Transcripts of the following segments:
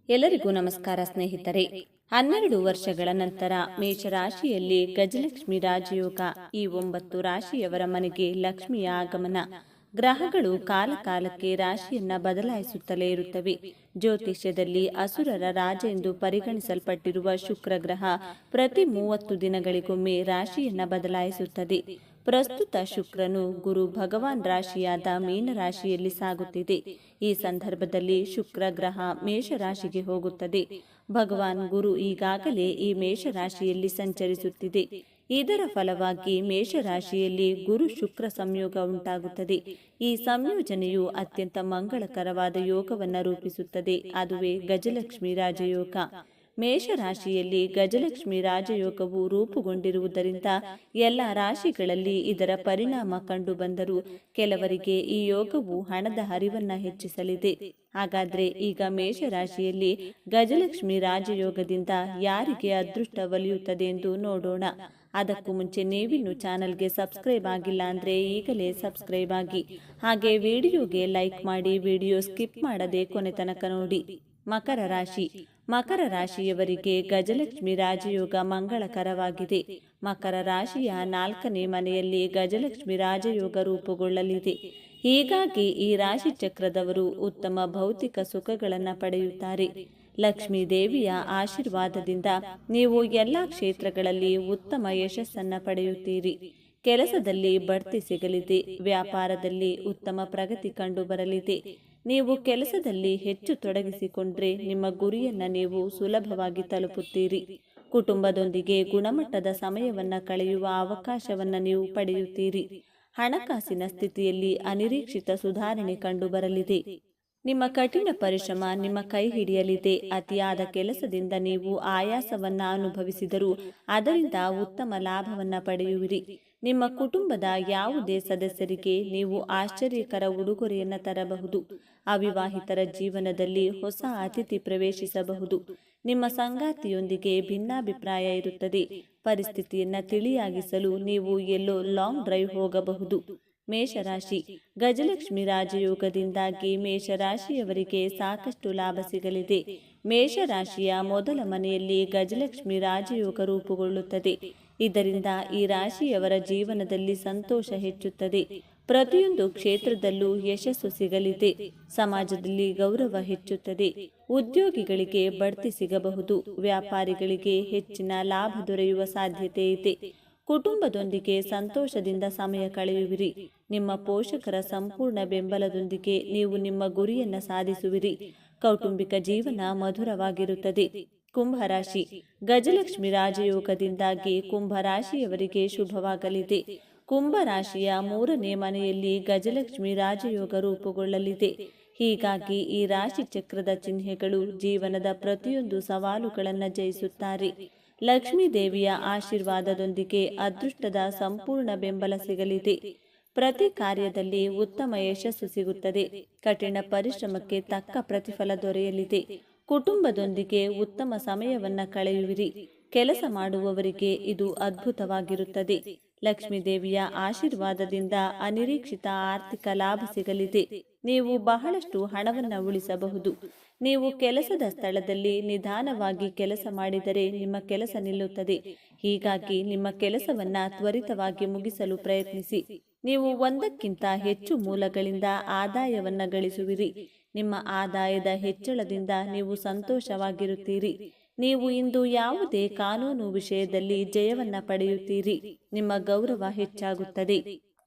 ಎಲ್ಲರಿಗೂ ನಮಸ್ಕಾರ ಸ್ನೇಹಿತರೆ. 12 ವರ್ಷಗಳ ನಂತರ ಮೇಷರಾಶಿಯಲ್ಲಿ ಗಜಲಕ್ಷ್ಮಿ ರಾಜಯೋಗ. ಈ 9 ರಾಶಿಯವರ ಮನೆಗೆ ಲಕ್ಷ್ಮಿಯ ಆಗಮನ. ಗ್ರಹಗಳು ಕಾಲಕಾಲಕ್ಕೆ ರಾಶಿಯನ್ನ ಬದಲಾಯಿಸುತ್ತಲೇ ಇರುತ್ತವೆ. ಜ್ಯೋತಿಷ್ಯದಲ್ಲಿ ಅಸುರರ ರಾಜ ಎಂದು ಪರಿಗಣಿಸಲ್ಪಟ್ಟಿರುವ ಶುಕ್ರ ಗ್ರಹ ಪ್ರತಿ 30 ದಿನಗಳಿಗೊಮ್ಮೆ ರಾಶಿಯನ್ನ ಬದಲಾಯಿಸುತ್ತದೆ. ಪ್ರಸ್ತುತ ಶುಕ್ರನು ಗುರು ಭಗವಾನ್ ರಾಶಿಯಾದ ಮೀನರಾಶಿಯಲ್ಲಿ ಸಾಗುತ್ತಿದೆ. ಈ ಸಂದರ್ಭದಲ್ಲಿ ಶುಕ್ರ ಗ್ರಹ ಮೇಷರಾಶಿಗೆ ಹೋಗುತ್ತದೆ. ಭಗವಾನ್ ಗುರು ಈಗಾಗಲೇ ಈ ಮೇಷರಾಶಿಯಲ್ಲಿ ಸಂಚರಿಸುತ್ತಿದೆ. ಇದರ ಫಲವಾಗಿ ಮೇಷರಾಶಿಯಲ್ಲಿ ಗುರು ಶುಕ್ರ ಸಂಯೋಗ ಉಂಟಾಗುತ್ತದೆ. ಈ ಸಂಯೋಜನೆಯು ಅತ್ಯಂತ ಮಂಗಳಕರವಾದ ಯೋಗವನ್ನು ರೂಪಿಸುತ್ತದೆ. ಅದುವೇ ಗಜಲಕ್ಷ್ಮಿ ರಾಜಯೋಗ. ಮೇಷರಾಶಿಯಲ್ಲಿ ಗಜಲಕ್ಷ್ಮಿ ರಾಜಯೋಗವು ರೂಪುಗೊಂಡಿರುವುದರಿಂದ ಎಲ್ಲ ರಾಶಿಗಳಲ್ಲಿ ಇದರ ಪರಿಣಾಮ ಕಂಡುಬಂದರೂ ಕೆಲವರಿಗೆ ಈ ಯೋಗವು ಹಣದ ಹರಿವನ್ನು ಹೆಚ್ಚಿಸಲಿದೆ. ಹಾಗಾದ್ರೆ ಈಗ ಮೇಷರಾಶಿಯಲ್ಲಿ ಗಜಲಕ್ಷ್ಮಿ ರಾಜಯೋಗದಿಂದ ಯಾರಿಗೆ ಅದೃಷ್ಟ ಒಲಿಯುತ್ತದೆ ಎಂದು ನೋಡೋಣ. ಅದಕ್ಕೂ ಮುಂಚೆ ನೀವಿನ್ನು ಚಾನಲ್ಗೆ ಸಬ್ಸ್ಕ್ರೈಬ್ ಆಗಿಲ್ಲ ಅಂದರೆ ಈಗಲೇ ಸಬ್ಸ್ಕ್ರೈಬ್ ಆಗಿ, ಹಾಗೆ ವಿಡಿಯೋಗೆ ಲೈಕ್ ಮಾಡಿ, ವಿಡಿಯೋ ಸ್ಕಿಪ್ ಮಾಡದೆ ಕೊನೆ ತನಕ ನೋಡಿ. ಮಕರ ರಾಶಿ. ಮಕರ ರಾಶಿಯವರಿಗೆ ಗಜಲಕ್ಷ್ಮಿ ರಾಜಯೋಗ ಮಂಗಳಕರವಾಗಿದೆ. ಮಕರ ರಾಶಿಯ 4ನೇ ಮನೆಯಲ್ಲಿ ಗಜಲಕ್ಷ್ಮಿ ರಾಜಯೋಗ ರೂಪುಗೊಳ್ಳಲಿದೆ. ಹೀಗಾಗಿ ಈ ರಾಶಿ ಚಕ್ರದವರು ಉತ್ತಮ ಭೌತಿಕ ಸುಖಗಳನ್ನು ಪಡೆಯುತ್ತಾರೆ. ಲಕ್ಷ್ಮೀ ದೇವಿಯ ಆಶೀರ್ವಾದದಿಂದ ನೀವು ಎಲ್ಲ ಕ್ಷೇತ್ರಗಳಲ್ಲಿ ಉತ್ತಮ ಯಶಸ್ಸನ್ನು ಪಡೆಯುತ್ತೀರಿ. ಕೆಲಸದಲ್ಲಿ ಬಡ್ತಿ ಸಿಗಲಿದೆ. ವ್ಯಾಪಾರದಲ್ಲಿ ಉತ್ತಮ ಪ್ರಗತಿ ಕಂಡುಬರಲಿದೆ. ನೀವು ಕೆಲಸದಲ್ಲಿ ಹೆಚ್ಚು ತೊಡಗಿಸಿಕೊಂಡ್ರೆ ನಿಮ್ಮ ಗುರಿಯನ್ನು ನೀವು ಸುಲಭವಾಗಿ ತಲುಪುತ್ತೀರಿ. ಕುಟುಂಬದೊಂದಿಗೆ ಗುಣಮಟ್ಟದ ಸಮಯವನ್ನು ಕಳೆಯುವ ಅವಕಾಶವನ್ನು ನೀವು ಪಡೆಯುತ್ತೀರಿ. ಹಣಕಾಸಿನ ಸ್ಥಿತಿಯಲ್ಲಿ ಅನಿರೀಕ್ಷಿತ ಸುಧಾರಣೆ ಕಂಡುಬರಲಿದೆ. ನಿಮ್ಮ ಕಠಿಣ ಪರಿಶ್ರಮ ನಿಮ್ಮ ಕೈ ಹಿಡಿಯಲಿದೆ. ಅತಿಯಾದ ಕೆಲಸದಿಂದ ನೀವು ಆಯಾಸವನ್ನು ಅನುಭವಿಸಿದರೂ ಅದರಿಂದ ಉತ್ತಮ ಲಾಭವನ್ನು ಪಡೆಯುವಿರಿ. ನಿಮ್ಮ ಕುಟುಂಬದ ಯಾವುದೇ ಸದಸ್ಯರಿಗೆ ನೀವು ಆಶ್ಚರ್ಯಕರ ಉಡುಗೊರೆಯನ್ನು ತರಬಹುದು. ಅವಿವಾಹಿತರ ಜೀವನದಲ್ಲಿ ಹೊಸ ಅತಿಥಿ ಪ್ರವೇಶಿಸಬಹುದು. ನಿಮ್ಮ ಸಂಗಾತಿಯೊಂದಿಗೆ ಭಿನ್ನಾಭಿಪ್ರಾಯ ಇರುತ್ತದೆ. ಪರಿಸ್ಥಿತಿಯನ್ನು ತಿಳಿಯಾಗಿಸಲು ನೀವು ಎಲ್ಲೋ ಲಾಂಗ್ ಡ್ರೈವ್ ಹೋಗಬಹುದು. ಮೇಷರಾಶಿ. ಗಜಲಕ್ಷ್ಮಿ ರಾಜಯೋಗದಿಂದಾಗಿ ಮೇಷರಾಶಿಯವರಿಗೆ ಸಾಕಷ್ಟು ಲಾಭ ಸಿಗಲಿದೆ. ಮೇಷರಾಶಿಯ ಮೊದಲ ಮನೆಯಲ್ಲಿ ಗಜಲಕ್ಷ್ಮಿ ರಾಜಯೋಗ ರೂಪುಗೊಳ್ಳುತ್ತದೆ. ಇದರಿಂದ ಈ ರಾಶಿಯವರ ಜೀವನದಲ್ಲಿ ಸಂತೋಷ ಹೆಚ್ಚುತ್ತದೆ. ಪ್ರತಿಯೊಂದು ಕ್ಷೇತ್ರದಲ್ಲೂ ಯಶಸ್ಸು ಸಿಗಲಿದೆ. ಸಮಾಜದಲ್ಲಿ ಗೌರವ ಹೆಚ್ಚುತ್ತದೆ. ಉದ್ಯೋಗಿಗಳಿಗೆ ಬಡ್ತಿ ಸಿಗಬಹುದು. ವ್ಯಾಪಾರಿಗಳಿಗೆ ಹೆಚ್ಚಿನ ಲಾಭ ದೊರೆಯುವ ಸಾಧ್ಯತೆ ಇದೆ. ಕುಟುಂಬದೊಂದಿಗೆ ಸಂತೋಷದಿಂದ ಸಮಯ ಕಳೆಯುವಿರಿ. ನಿಮ್ಮ ಪೋಷಕರ ಸಂಪೂರ್ಣ ಬೆಂಬಲದೊಂದಿಗೆ ನೀವು ನಿಮ್ಮ ಗುರಿಯನ್ನು ಸಾಧಿಸುವಿರಿ. ಕೌಟುಂಬಿಕ ಜೀವನ ಮಧುರವಾಗಿರುತ್ತದೆ. ಕುಂಭರಾಶಿ. ಗಜಲಕ್ಷ್ಮಿ ರಾಜಯೋಗದಿಂದಾಗಿ ಕುಂಭರಾಶಿಯವರಿಗೆ ಶುಭವಾಗಲಿದೆ. ಕುಂಭರಾಶಿಯ 3ನೇ ಮನೆಯಲ್ಲಿ ಗಜಲಕ್ಷ್ಮಿ ರಾಜಯೋಗ ರೂಪುಗೊಳ್ಳಲಿದೆ. ಹೀಗಾಗಿ ಈ ರಾಶಿ ಚಕ್ರದ ಚಿಹ್ನೆಗಳು ಜೀವನದ ಪ್ರತಿಯೊಂದು ಸವಾಲುಗಳನ್ನು ಜಯಿಸುತ್ತಾರೆ. ಲಕ್ಷ್ಮೀ ದೇವಿಯ ಆಶೀರ್ವಾದದೊಂದಿಗೆ ಅದೃಷ್ಟದ ಸಂಪೂರ್ಣ ಬೆಂಬಲ ಸಿಗಲಿದೆ. ಪ್ರತಿ ಕಾರ್ಯದಲ್ಲಿ ಉತ್ತಮ ಯಶಸ್ಸು ಸಿಗುತ್ತದೆ. ಕಠಿಣ ಪರಿಶ್ರಮಕ್ಕೆ ತಕ್ಕ ಪ್ರತಿಫಲ ದೊರೆಯಲಿದೆ. ಕುಟುಂಬದೊಂದಿಗೆ ಉತ್ತಮ ಸಮಯವನ್ನು ಕಳೆಯುವಿರಿ. ಕೆಲಸ ಮಾಡುವವರಿಗೆ ಇದು ಅದ್ಭುತವಾಗಿರುತ್ತದೆ. ಲಕ್ಷ್ಮೀ ದೇವಿಯ ಆಶೀರ್ವಾದದಿಂದ ಅನಿರೀಕ್ಷಿತ ಆರ್ಥಿಕ ಲಾಭ ಸಿಗಲಿದೆ. ನೀವು ಬಹಳಷ್ಟು ಹಣವನ್ನು ಉಳಿಸಬಹುದು. ನೀವು ಕೆಲಸದ ಸ್ಥಳದಲ್ಲಿ ನಿಧಾನವಾಗಿ ಕೆಲಸ ಮಾಡಿದರೆ ನಿಮ್ಮ ಕೆಲಸ ನಿಲ್ಲುತ್ತದೆ. ಹೀಗಾಗಿ ನಿಮ್ಮ ಕೆಲಸವನ್ನು ತ್ವರಿತವಾಗಿ ಮುಗಿಸಲು ಪ್ರಯತ್ನಿಸಿ. ನೀವು ಒಂದಕ್ಕಿಂತ ಹೆಚ್ಚು ಮೂಲಗಳಿಂದ ಆದಾಯವನ್ನು ಗಳಿಸುವಿರಿ. ನಿಮ್ಮ ಆದಾಯದ ಹೆಚ್ಚಳದಿಂದ ನೀವು ಸಂತೋಷವಾಗಿರುತ್ತೀರಿ. ನೀವು ಇಂದು ಯಾವುದೇ ಕಾನೂನು ವಿಷಯದಲ್ಲಿ ಜಯವನ್ನು ಪಡೆಯುತ್ತೀರಿ. ನಿಮ್ಮ ಗೌರವ ಹೆಚ್ಚಾಗುತ್ತದೆ.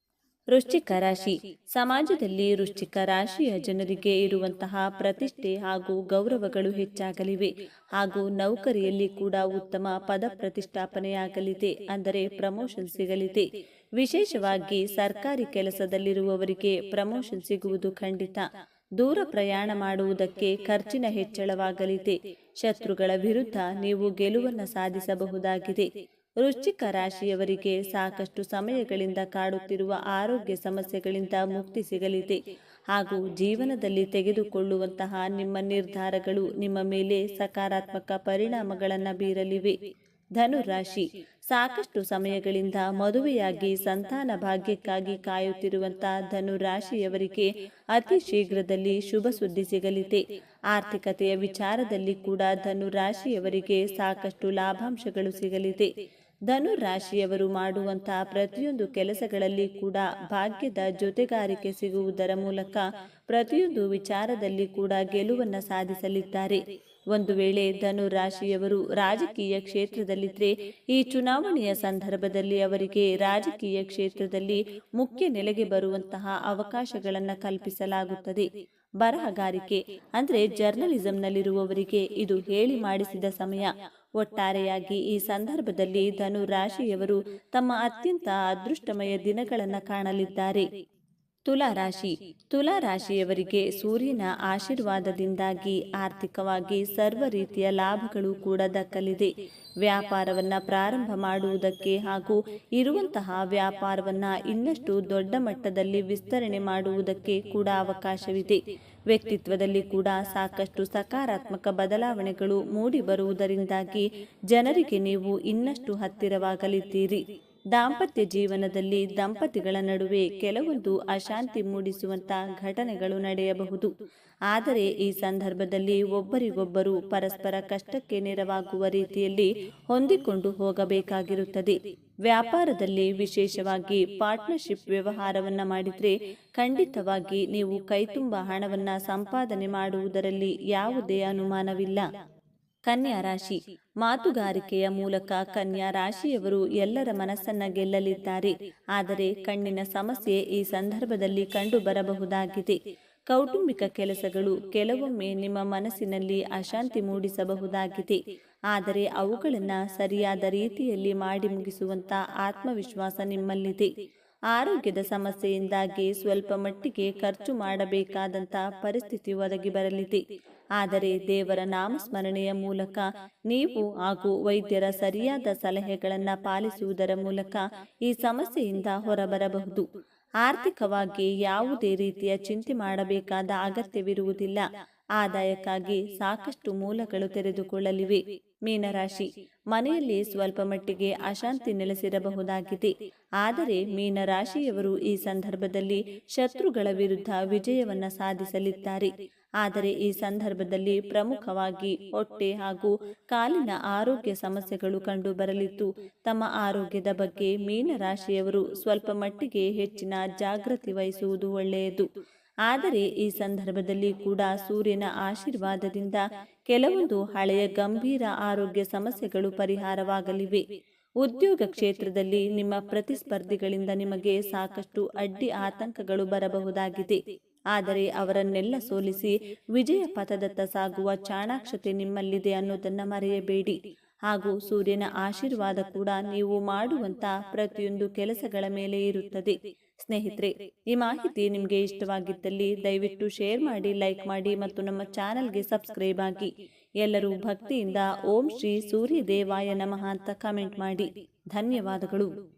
ವೃಶ್ಚಿಕ ರಾಶಿ. ಸಮಾಜದಲ್ಲಿ ವೃಶ್ಚಿಕ ರಾಶಿಯ ಜನರಿಗೆ ಇರುವಂತಹ ಪ್ರತಿಷ್ಠೆ ಹಾಗೂ ಗೌರವಗಳು ಹೆಚ್ಚಾಗಲಿವೆ. ಹಾಗೂ ನೌಕರಿಯಲ್ಲಿ ಕೂಡ ಉತ್ತಮ ಪದ ಪ್ರತಿಷ್ಠಾಪನೆಯಾಗಲಿದೆ. ಅಂದರೆ ಪ್ರಮೋಷನ್ ಸಿಗಲಿದೆ. ವಿಶೇಷವಾಗಿ ಸರ್ಕಾರಿ ಕೆಲಸದಲ್ಲಿರುವವರಿಗೆ ಪ್ರಮೋಷನ್ ಸಿಗುವುದು ಖಂಡಿತ. ದೂರ ಪ್ರಯಾಣ ಮಾಡುವುದಕ್ಕೆ ಖರ್ಚಿನ ಹೆಚ್ಚಳವಾಗಲಿದೆ. ಶತ್ರುಗಳ ವಿರುದ್ಧ ನೀವು ಗೆಲುವನ್ನು ಸಾಧಿಸಬಹುದಾಗಿದೆ. ವೃಶ್ಚಿಕ ರಾಶಿಯವರಿಗೆ ಸಾಕಷ್ಟು ಸಮಯಗಳಿಂದ ಕಾಡುತ್ತಿರುವ ಆರೋಗ್ಯ ಸಮಸ್ಯೆಗಳಿಂದ ಮುಕ್ತಿ ಸಿಗಲಿದೆ. ಹಾಗೂ ಜೀವನದಲ್ಲಿ ತೆಗೆದುಕೊಳ್ಳುವಂತಹ ನಿಮ್ಮ ನಿರ್ಧಾರಗಳು ನಿಮ್ಮ ಮೇಲೆ ಸಕಾರಾತ್ಮಕ ಪರಿಣಾಮಗಳನ್ನು ಬೀರಲಿವೆ. ಧನು ರಾಶಿ, ಸಾಕಷ್ಟು ಸಮಯಗಳಿಂದ ಮದುವೆಯಾಗಿ ಸಂತಾನ ಭಾಗ್ಯಕ್ಕಾಗಿ ಕಾಯುತ್ತಿರುವಂತಹ ಧನು ರಾಶಿಯವರಿಗೆ ಅತಿ ಶೀಘ್ರದಲ್ಲಿ ಶುಭ ಸುದ್ದಿ ಸಿಗಲಿದೆ. ಆರ್ಥಿಕತೆಯ ವಿಚಾರದಲ್ಲಿ ಕೂಡ ಧನು ರಾಶಿಯವರಿಗೆ ಸಾಕಷ್ಟು ಲಾಭಾಂಶಗಳು ಸಿಗಲಿದೆ. ಧನು ರಾಶಿಯವರು ಮಾಡುವಂತಹ ಪ್ರತಿಯೊಂದು ಕೆಲಸಗಳಲ್ಲಿ ಕೂಡ ಭಾಗ್ಯದ ಜೊತೆಗಾರಿಕೆ ಸಿಗುವುದರ ಮೂಲಕ ಪ್ರತಿಯೊಂದು ವಿಚಾರದಲ್ಲಿ ಕೂಡ ಗೆಲುವನ್ನು ಸಾಧಿಸಲಿದ್ದಾರೆ. ಒಂದು ವೇಳೆ ಧನು ರಾಶಿಯವರು ರಾಜಕೀಯ ಕ್ಷೇತ್ರದಲ್ಲಿದ್ದರೆ ಈ ಚುನಾವಣೆಯ ಸಂದರ್ಭದಲ್ಲಿ ಅವರಿಗೆ ರಾಜಕೀಯ ಕ್ಷೇತ್ರದಲ್ಲಿ ಮುಖ್ಯ ನೆಲೆಗೆ ಬರುವಂತಹ ಅವಕಾಶಗಳನ್ನು ಕಲ್ಪಿಸಲಾಗುತ್ತದೆ. ಬರಹಗಾರಿಕೆ ಅಂದರೆ ಜರ್ನಲಿಸಂನಲ್ಲಿರುವವರಿಗೆ ಇದು ಹೇಳಿ ಮಾಡಿಸಿದ ಸಮಯ. ಒಟ್ಟಾರೆಯಾಗಿ ಈ ಸಂದರ್ಭದಲ್ಲಿ ಧನು ರಾಶಿಯವರು ತಮ್ಮ ಅತ್ಯಂತ ಅದೃಷ್ಟಮಯ ದಿನಗಳನ್ನು ಕಾಣಲಿದ್ದಾರೆ. ತುಲಾ ರಾಶಿ, ತುಲಾ ರಾಶಿಯವರಿಗೆ ಸೂರ್ಯನ ಆಶೀರ್ವಾದದಿಂದಾಗಿ ಆರ್ಥಿಕವಾಗಿ ಸರ್ವ ರೀತಿಯ ಲಾಭಗಳು ಕೂಡ ದಕ್ಕಲಿದೆ. ವ್ಯಾಪಾರವನ್ನು ಪ್ರಾರಂಭ ಮಾಡುವುದಕ್ಕೆ ಹಾಗೂ ಇರುವಂತಹ ವ್ಯಾಪಾರವನ್ನು ಇನ್ನಷ್ಟು ದೊಡ್ಡ ಮಟ್ಟದಲ್ಲಿ ವಿಸ್ತರಣೆ ಮಾಡುವುದಕ್ಕೆ ಕೂಡ ಅವಕಾಶವಿದೆ. ವ್ಯಕ್ತಿತ್ವದಲ್ಲಿ ಕೂಡ ಸಾಕಷ್ಟು ಸಕಾರಾತ್ಮಕ ಬದಲಾವಣೆಗಳು ಮೂಡಿ ಬರುವುದರಿಂದಾಗಿ ಜನರಿಗೆ ನೀವು ಇನ್ನಷ್ಟು ಹತ್ತಿರವಾಗಲಿದ್ದೀರಿ. ದಾಂಪತ್ಯ ಜೀವನದಲ್ಲಿ ದಂಪತಿಗಳ ನಡುವೆ ಕೆಲವೊಂದು ಅಶಾಂತಿ ಮೂಡಿಸುವಂತಹ ಘಟನೆಗಳು ನಡೆಯಬಹುದು. ಆದರೆ ಈ ಸಂದರ್ಭದಲ್ಲಿ ಒಬ್ಬರಿಗೊಬ್ಬರು ಪರಸ್ಪರ ಕಷ್ಟಕ್ಕೆ ನೆರವಾಗುವ ರೀತಿಯಲ್ಲಿ ಹೊಂದಿಕೊಂಡು ಹೋಗಬೇಕಾಗಿರುತ್ತದೆ. ವ್ಯಾಪಾರದಲ್ಲಿ ವಿಶೇಷವಾಗಿ ಪಾರ್ಟ್ನರ್ಶಿಪ್ ವ್ಯವಹಾರವನ್ನು ಮಾಡಿದರೆ ಖಂಡಿತವಾಗಿ ನೀವು ಕೈತುಂಬ ಹಣವನ್ನು ಸಂಪಾದನೆ ಮಾಡುವುದರಲ್ಲಿ ಯಾವುದೇ ಅನುಮಾನವಿಲ್ಲ. ಕನ್ಯಾ ರಾಶಿ, ಮಾತುಗಾರಿಕೆಯ ಮೂಲಕ ಕನ್ಯಾ ರಾಶಿಯವರು ಎಲ್ಲರ ಮನಸ್ಸನ್ನ ಗೆಲ್ಲಲಿದ್ದಾರೆ. ಆದರೆ ಕಣ್ಣಿನ ಸಮಸ್ಯೆ ಈ ಸಂದರ್ಭದಲ್ಲಿ ಕಂಡು ಬರಬಹುದಾಗಿದೆ. ಕೌಟುಂಬಿಕ ಕೆಲಸಗಳು ಕೆಲವೊಮ್ಮೆ ನಿಮ್ಮ ಮನಸ್ಸಿನಲ್ಲಿ ಅಶಾಂತಿ ಮೂಡಿಸಬಹುದಾಗಿದೆ. ಆದರೆ ಅವುಗಳನ್ನು ಸರಿಯಾದ ರೀತಿಯಲ್ಲಿ ಮಾಡಿ ಮುಗಿಸುವಂತ ಆತ್ಮವಿಶ್ವಾಸ ನಿಮ್ಮಲ್ಲಿದೆ. ಆರೋಗ್ಯದ ಸಮಸ್ಯೆಯಿಂದಾಗಿ ಸ್ವಲ್ಪ ಮಟ್ಟಿಗೆ ಖರ್ಚು ಮಾಡಬೇಕಾದಂಥ ಪರಿಸ್ಥಿತಿ ಒದಗಿ ಬರಲಿದೆ. ಆದರೆ ದೇವರ ನಾಮಸ್ಮರಣೆಯ ಮೂಲಕ ನೀವು ಹಾಗೂ ವೈದ್ಯರ ಸರಿಯಾದ ಸಲಹೆಗಳನ್ನು ಪಾಲಿಸುವುದರ ಮೂಲಕ ಈ ಸಮಸ್ಯೆಯಿಂದ ಹೊರಬರಬಹುದು. ಆರ್ಥಿಕವಾಗಿ ಯಾವುದೇ ರೀತಿಯ ಚಿಂತೆ ಮಾಡಬೇಕಾದ ಅಗತ್ಯವಿರುವುದಿಲ್ಲ. ಆದಾಯಕ್ಕಾಗಿ ಸಾಕಷ್ಟು ಮೂಲಗಳು ತೆರೆದುಕೊಳ್ಳಲಿವೆ. ಮೀನರಾಶಿ, ಮನೆಯಲ್ಲಿ ಸ್ವಲ್ಪ ಮಟ್ಟಿಗೆ ಅಶಾಂತಿ ನೆಲೆಸಿರಬಹುದಾಗಿದೆ. ಆದರೆ ಮೀನರಾಶಿಯವರು ಈ ಸಂದರ್ಭದಲ್ಲಿ ಶತ್ರುಗಳ ವಿರುದ್ಧ ವಿಜಯವನ್ನ ಸಾಧಿಸಲಿದ್ದಾರೆ. ಆದರೆ ಈ ಸಂದರ್ಭದಲ್ಲಿ ಪ್ರಮುಖವಾಗಿ ಹೊಟ್ಟೆ ಹಾಗೂ ಕಾಲಿನ ಆರೋಗ್ಯ ಸಮಸ್ಯೆಗಳು ಕಂಡು ಬರಲಿದ್ದು, ತಮ್ಮ ಆರೋಗ್ಯದ ಬಗ್ಗೆ ಮೀನರಾಶಿಯವರು ಸ್ವಲ್ಪ ಮಟ್ಟಿಗೆ ಹೆಚ್ಚಿನ ಜಾಗೃತಿ ವಹಿಸುವುದು ಒಳ್ಳೆಯದು. ಆದರೆ ಈ ಸಂದರ್ಭದಲ್ಲಿ ಕೂಡ ಸೂರ್ಯನ ಆಶೀರ್ವಾದದಿಂದ ಕೆಲವೊಂದು ಹಳೆಯ ಗಂಭೀರ ಆರೋಗ್ಯ ಸಮಸ್ಯೆಗಳು ಪರಿಹಾರವಾಗಲಿವೆ. ಉದ್ಯೋಗ ಕ್ಷೇತ್ರದಲ್ಲಿ ನಿಮ್ಮ ಪ್ರತಿಸ್ಪರ್ಧಿಗಳಿಂದ ನಿಮಗೆ ಸಾಕಷ್ಟು ಅಡ್ಡಿ ಆತಂಕಗಳು ಬರಬಹುದಾಗಿದೆ. ಆದರೆ ಅವರನ್ನೆಲ್ಲ ಸೋಲಿಸಿ ವಿಜಯ ಪಥದತ್ತ ಸಾಗುವ ಚಾಣಾಕ್ಷತೆ ನಿಮ್ಮಲ್ಲಿದೆ ಅನ್ನೋದನ್ನ ಮರೆಯಬೇಡಿ. ಹಾಗೂ ಸೂರ್ಯನ ಆಶೀರ್ವಾದ ಕೂಡ ನೀವು ಮಾಡುವಂತ ಪ್ರತಿಯೊಂದು ಕೆಲಸಗಳ ಮೇಲೆ ಇರುತ್ತದೆ. ಸ್ನೇಹಿತರೆ, ಈ ಮಾಹಿತಿ ನಿಮಗೆ ಇಷ್ಟವಾಗಿದ್ದಲ್ಲಿ ದಯವಿಟ್ಟು ಶೇರ್ ಮಾಡಿ, ಲೈಕ್ ಮಾಡಿ ಮತ್ತು ನಮ್ಮ ಚಾನೆಲ್ಗೆ ಸಬ್ಸ್ಕ್ರೈಬ್ ಆಗಿ. ಎಲ್ಲರೂ ಭಕ್ತಿಯಿಂದ ಓಂ ಶ್ರೀ ಸೂರ್ಯ ದೇವಾಯ ನಮಃ ಅಂತ ಕಮೆಂಟ್ ಮಾಡಿ. ಧನ್ಯವಾದಗಳು.